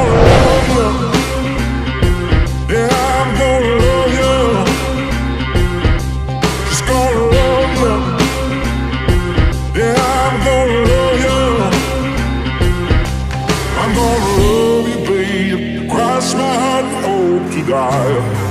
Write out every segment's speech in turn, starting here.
gonna love you. Yeah, I'm gonna love you. Just gonna love you. Yeah, I'm gonna love you. I'm gonna love you, babe. Cross my heart and hope to die.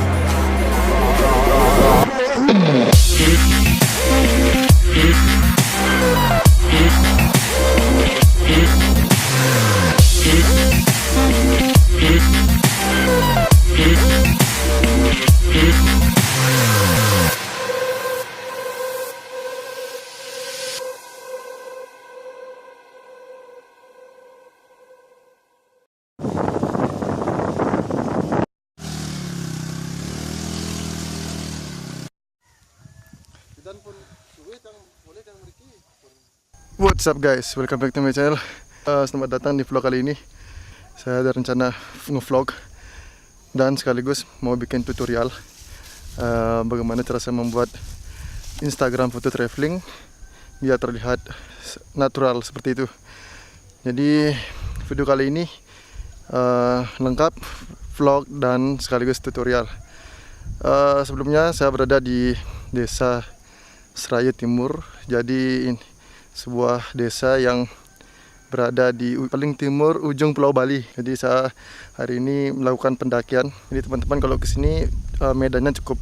What's up guys, welcome back to my channel. Selamat datang di vlog kali ini. Saya ada rencana nge-vlog dan sekaligus mau bikin tutorial bagaimana cara saya membuat Instagram foto traveling biar terlihat natural seperti itu. Jadi video kali ini lengkap vlog dan sekaligus tutorial. Sebelumnya saya berada di desa Seraya Timur. Jadi sebuah desa yang berada di paling timur ujung Pulau Bali. Jadi saya hari ini melakukan pendakian. Jadi teman-teman kalau kesini medannya cukup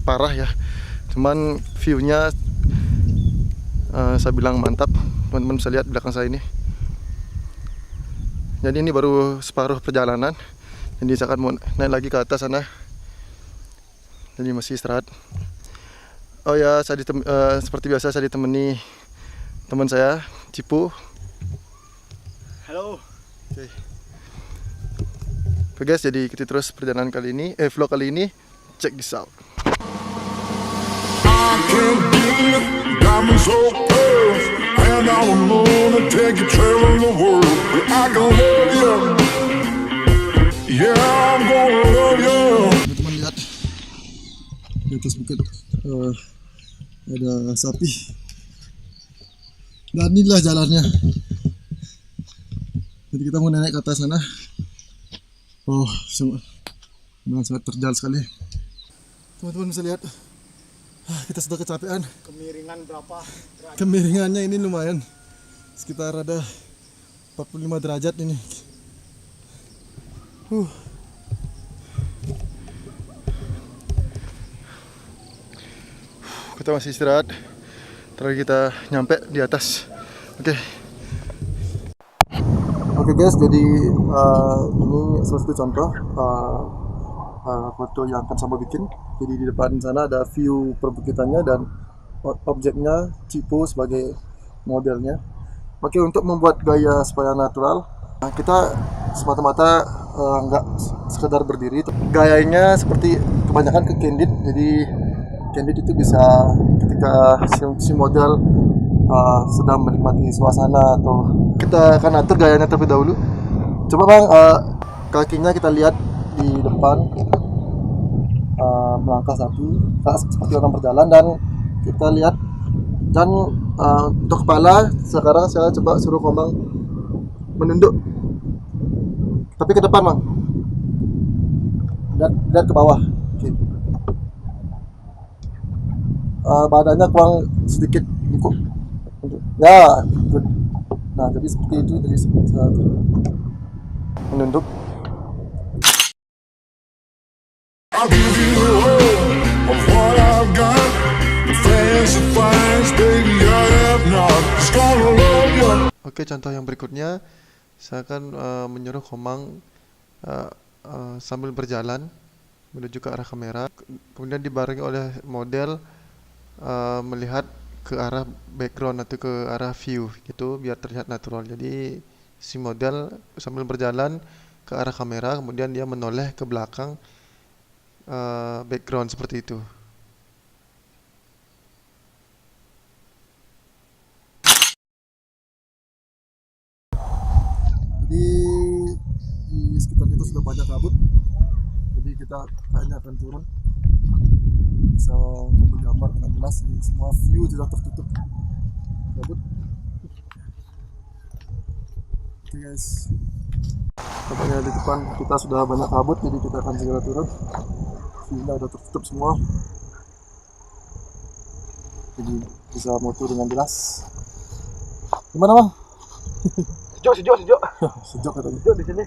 parah ya. Cuman view-nya saya bilang mantap. Teman-teman bisa lihat belakang saya ini. Jadi ini baru separuh perjalanan. Jadi saya akan mau naik lagi ke atas sana. Jadi masih istirahat. Oh ya, seperti biasa saya ditemani teman saya, Cipu. Halo. Oke guys, jadi ikuti terus perjalanan kali ini, vlog kali ini. Check this out. I can't get diamonds so pearls, and I'm gonna take you traveling the world. I can love you. Yeah, I'm gonna love you. Teman-teman lihat di atas bukit ada sapi. Dan inilah jalannya. Jadi kita mau naik ke atas sana. Oh, sangat terjal sekali. Teman-teman bisa lihat. Kita sudah kecapean. Kemiringan berapa? Kemiringannya ini lumayan. Sekitar ada 45 derajat ini. Kita masih istirahat. Terakhir kita nyampe di atas. Oke guys, jadi ini salah satu contoh foto yang akan saya bikin. Jadi di depan sana ada view perbukitannya dan objeknya Cipu sebagai modelnya. Oke, untuk membuat gaya supaya natural, kita semata-mata nggak sekedar berdiri. Gayanya seperti kebanyakan ke candid. Jadi candid itu bisa ketika si model sedang menikmati suasana atau kita akan atur gayanya terlebih dahulu. Coba bang, kakinya kita lihat di depan melangkah seperti orang berjalan, dan kita lihat dan untuk kepala sekarang saya coba suruh Komang menunduk tapi ke depan bang, lihat ke bawah. Badannya kurang sedikit bungkuk. Ya, good. Nah, jadi seperti itu. Jadi menunduk. I'll give you the whole of what I've got. The fancy finds, baby, I have not. Just gonna love you. Oke, contoh yang berikutnya saya akan menyuruh Komang sambil berjalan menuju ke arah kamera, kemudian dibarengi oleh model melihat ke arah background atau ke arah view gitu biar terlihat natural. Jadi si model sambil berjalan ke arah kamera, kemudian dia menoleh ke belakang background seperti itu. Jadi di sekitar itu sudah banyak kabut, jadi kita kayaknya akan turun. Bisa gambar dengan jelas, semua view sudah tertutup kabut. Oke, Oke guys, tampaknya di depan kita sudah banyak kabut, jadi kita akan segera turun. Villa udah tertutup semua, jadi bisa moto dengan jelas. Gimana bang? Sejuk. Sejuk katanya. Sejuk di sini.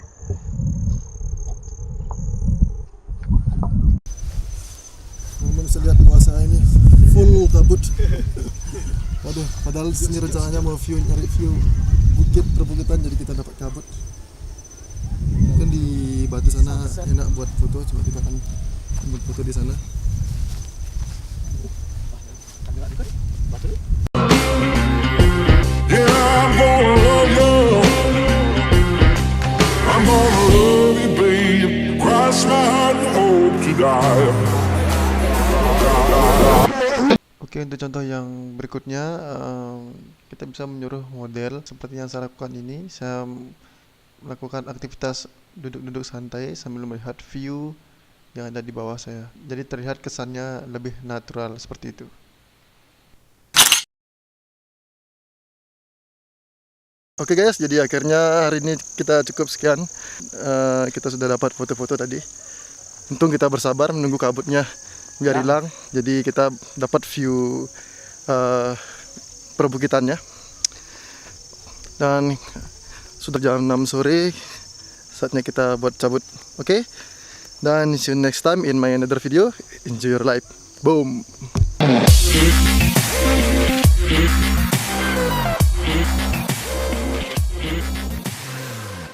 Teman-teman bisa lihat luasa ini full kabut. Waduh, padahal sini rencananya mau nyari view bukit perbukitan, jadi kita dapat kabut. Mungkin di batu sana enak buat foto, coba kita akan buat foto di sana. Yeah, I'm gonna love you. I'm gonna love you, babe. Cross my heart and hope to die. Oke, untuk contoh yang berikutnya, kita bisa menyuruh model seperti yang saya lakukan ini. Saya melakukan aktivitas duduk-duduk santai sambil melihat view yang ada di bawah saya. Jadi terlihat kesannya lebih natural seperti itu. Oke guys, jadi akhirnya hari ini kita cukup sekian. Kita sudah dapat foto-foto tadi. Untung kita bersabar menunggu kabutnya biar hilang. Jadi kita dapat view perbukitannya. Dan sudah jam 6 sore, saatnya kita buat cabut. Oke? Dan see you next time in my another video. Enjoy your life. Boom.